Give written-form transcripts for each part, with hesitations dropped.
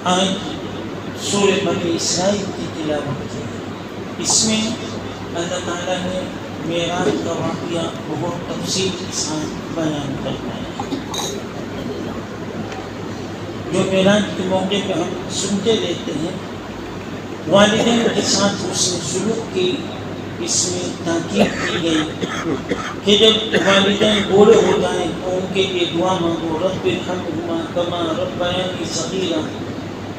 آج سورہ بنی اسرائیل کی تلاوت کی۔ اس میں اللہ تعالیٰ نے معراج کا واقعہ بہت تفصیل کے ساتھ بیان فرمایا۔ جو معراج کے موقع پہ ہم سنتے رہتے ہیں، والدین کے ساتھ اس نے سلوک کی، اس میں تاکید کی گئی کہ جب والدین بوڑھے ہو جائیں تو ان کے لیے دعا مانگو، رب ارحمہما کما ربیانی صغیرا،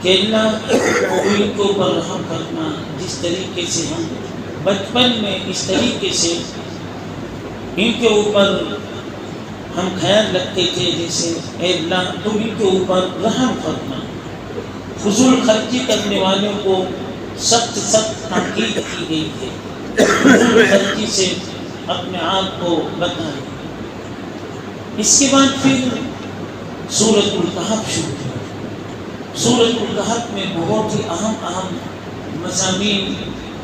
کہ اللہ ان کے اوپر رحم کرنا جس طریقے سے ہم بچپن میں اس طریقے سے ان کے اوپر ہم خیال رکھتے تھے، جیسے اے اللہ تم ان کے اوپر رحم فرما۔ فضول خرچی کرنے والوں کو سخت تاکید کی گئی ہے، فضول خرچی سے اپنے آپ کو بچائیں۔ اس کے بعد پھر سورۃ الکہف شروع ہوئی۔ سورۃ الکہف میں بہت ہی اہم مضامین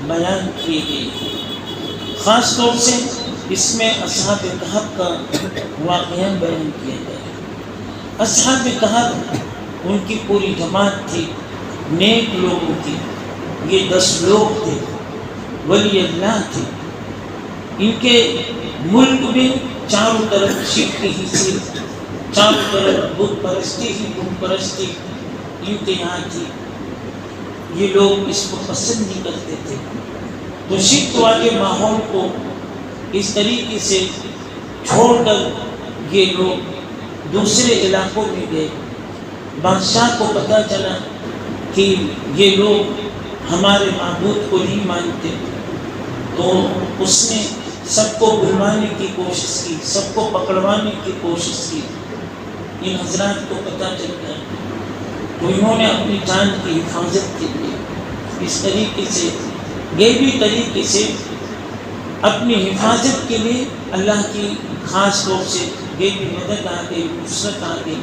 بیان کیے گئے ہیں۔ خاص طور سے اس میں اصحاب کہف کا واقعہ بیان کیا گیا ہے۔ اصحاب کہف ان کی پوری جماعت تھی، نیک لوگوں کی، یہ 10 لوگ تھے، ولی اللہ تھے۔ ان کے ملک میں چاروں طرف شرک ہی صرف، چاروں طرف بت پرستی ان کے یہاں تھی۔ یہ لوگ اس کو پسند نہیں کرتے تھے، تو شرک والے ماحول کو اس طریقے سے چھوڑ کر یہ لوگ دوسرے علاقوں میں گئے۔ بادشاہ کو پتہ چلا کہ یہ لوگ ہمارے معبود کو نہیں مانتے، تو اس نے سب کو بلوانے کی کوشش کی، سب کو پکڑوانے کی کوشش کی۔ ان حضرات کو پتہ چل گیا تو انہوں نے اپنی جان کی حفاظت کے لیے اس طریقے سے غیبی طریقے سے اپنی حفاظت کے لیے اللہ کی خاص طور سے غیبی مدد آ گئی، نصرت آ گئی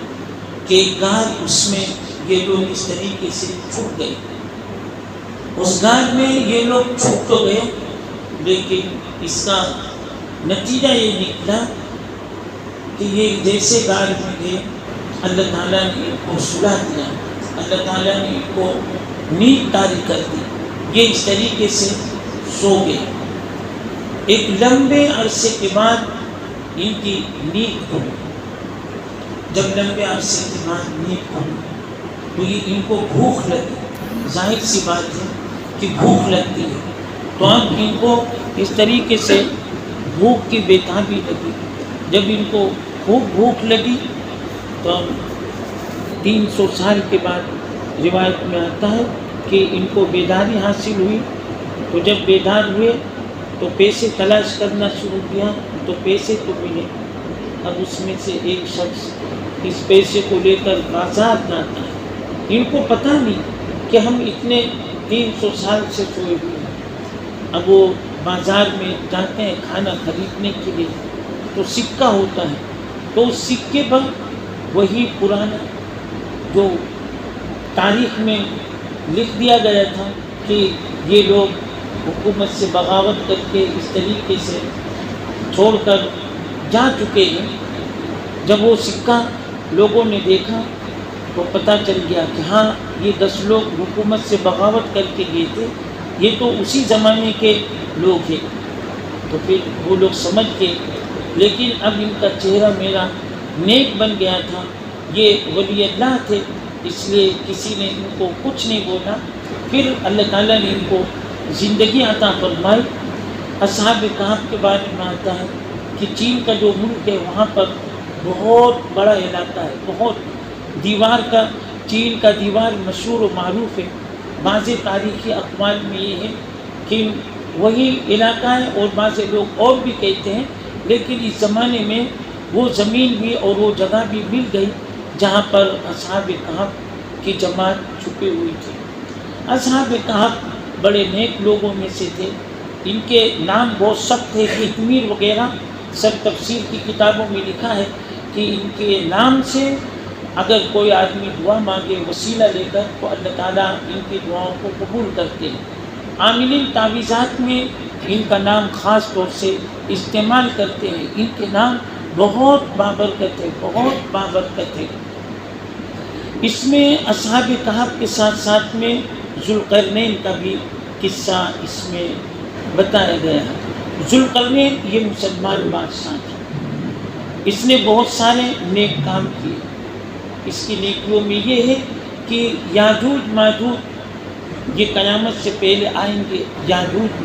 کہ غار اس میں یہ لوگ اس طریقے سے چھپ گئے۔ اس غار میں یہ لوگ چھپ تو گئے، لیکن اس کا نتیجہ یہ نکلا کہ یہ جیسے غار میں گئے، اللہ تعالیٰ نے ان کو سلا دیا، اللہ تعالیٰ نے ان کو نیند طاری کر دی، یہ اس طریقے سے سو گئے۔ ایک لمبے عرصے کے بعد ان کی نیند کھلی۔ جب لمبے عرصے کے بعد نیند کھلی تو یہ ان کو بھوک لگی، ظاہر سی بات ہے کہ بھوک لگتی ہے، تو اب ان کو اس طریقے سے بھوک کی بیتابی لگی۔ جب ان کو خوب بھوک لگی تو 300 سال کے بعد روایت میں آتا ہے کہ ان کو بیداری حاصل ہوئی، تو جب بیدار ہوئے تو پیسے تلاش کرنا شروع کیا، تو پیسے تو ملے۔ اب اس میں سے ایک شخص اس پیسے کو لے کر بازار جاتا ہے۔ ان کو پتہ نہیں کہ ہم اتنے 300 سال سے سوئے ہوئے ہیں۔ اب وہ بازار میں جاتے ہیں کھانا خریدنے کے لیے، تو سکہ ہوتا ہے، تو اس سکے پر وہی پرانا جو تاریخ میں لکھ دیا گیا تھا کہ یہ لوگ حکومت سے بغاوت کر کے اس طریقے سے چھوڑ کر جا چکے ہیں۔ جب وہ سکہ لوگوں نے دیکھا تو پتہ چل گیا کہ ہاں یہ 10 لوگ حکومت سے بغاوت کر کے گئے تھے، یہ تو اسی زمانے کے لوگ ہیں۔ تو پھر وہ لوگ سمجھ گئے، لیکن اب ان کا چہرہ میرا نیک بن گیا تھا، یہ ولی اللہ تھے، اس لیے کسی نے ان کو کچھ نہیں بولا۔ پھر اللہ تعالیٰ نے ان کو زندگی عطا فرمائی۔ اصحاب کہف کے بارے میں آتا ہے کہ چین کا جو ملک ہے وہاں پر بہت بڑا علاقہ ہے، بہت دیوار کا، چین کا دیوار مشہور و معروف ہے۔ بعض تاریخی اقوال میں یہ ہے کہ وہی علاقہ ہے، اور بعض لوگ اور بھی کہتے ہیں، لیکن اس زمانے میں وہ زمین بھی اور وہ جگہ بھی مل گئی جہاں پر اصحاب کہف کی جماعت چھپی ہوئی تھی۔ اصحاب کہف بڑے نیک لوگوں میں سے تھے، ان کے نام بہت سخت ہے، تحمیر وغیرہ سب تفسیر کی کتابوں میں لکھا ہے کہ ان کے نام سے اگر کوئی آدمی دعا مانگے وسیلہ لے کر تو اللہ تعالیٰ ان کی دعاؤں کو قبول کرتے ہیں۔ عاملین تعویذات میں ان کا نام خاص طور سے استعمال کرتے ہیں، ان کے نام بہت بابرکت ہے، بہت بابرکت ہے۔ اس میں اصحاب کہف کے ساتھ ساتھ میں ذوالقرنین کا بھی قصہ اس میں بتایا گیا ہے۔ ذوالقرنین یہ مسلمان بادشاہ تھا، اس نے بہت سارے نیک کام کیے۔ اس کی نیکیوں میں یہ ہے کہ یاجوج ماجوج یہ قیامت سے پہلے آئیں گے۔ یاجوج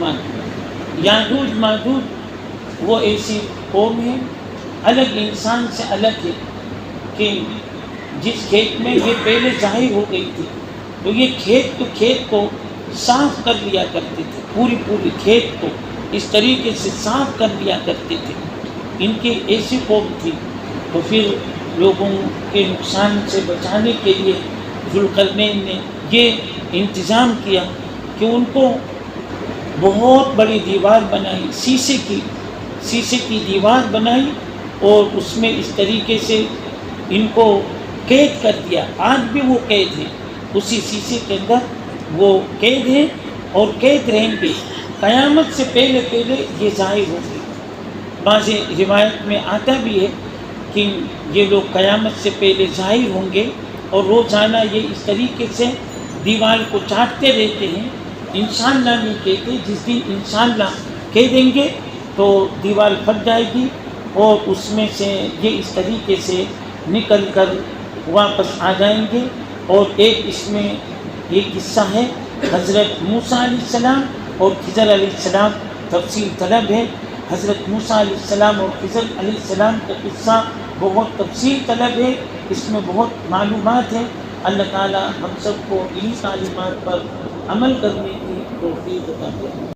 ماجوج وہ ایسی قوم ہے، الگ انسان سے الگ ہے، کہ جس کھیت میں یہ پہلے ظاہر ہو گئی تھی تو یہ کھیت کو صاف کر لیا کرتے تھے، پوری کھیت کو اس طریقے سے صاف کر لیا کرتے تھے۔ ان کی ایسی قوم تھی، تو پھر لوگوں کے نقصان سے بچانے کے لیے ذوالقرنین نے یہ انتظام کیا کہ ان کو بہت بڑی دیوار بنائی، شیشے کی دیوار بنائی، اور اس میں اس طریقے سے ان کو قید کر دیا۔ آج بھی وہ قید ہیں، اسی شیشے کے اندر وہ قید ہیں اور قید رہیں گے۔ قیامت سے پہلے یہ ظاہر ہوں گے۔ بعض روایت میں آتا بھی ہے کہ یہ لوگ قیامت سے پہلے ظاہر ہوں گے، اور روزانہ یہ اس طریقے سے دیوار کو چاٹتے رہتے ہیں۔ انشاءاللہ نہیں کہتے، جس دن انشاءاللہ کہہ دیں گے تو دیوار پھٹ جائے گی، اور اس میں سے یہ اس طریقے سے نکل کر واپس آ جائیں گے۔ اور ایک اس میں یہ قصہ ہے، حضرت موسیٰ علیہ السلام اور خضر علیہ السلام، تفصیل طلب ہے۔ حضرت موسیٰ علیہ السلام اور خضر علیہ السلام کا قصہ بہت تفصیل طلب ہے، اس میں بہت معلومات ہیں۔ اللہ تعالی ہم سب کو ان تعلیمات پر عمل کرنے کی توفیق عطا فرمائے۔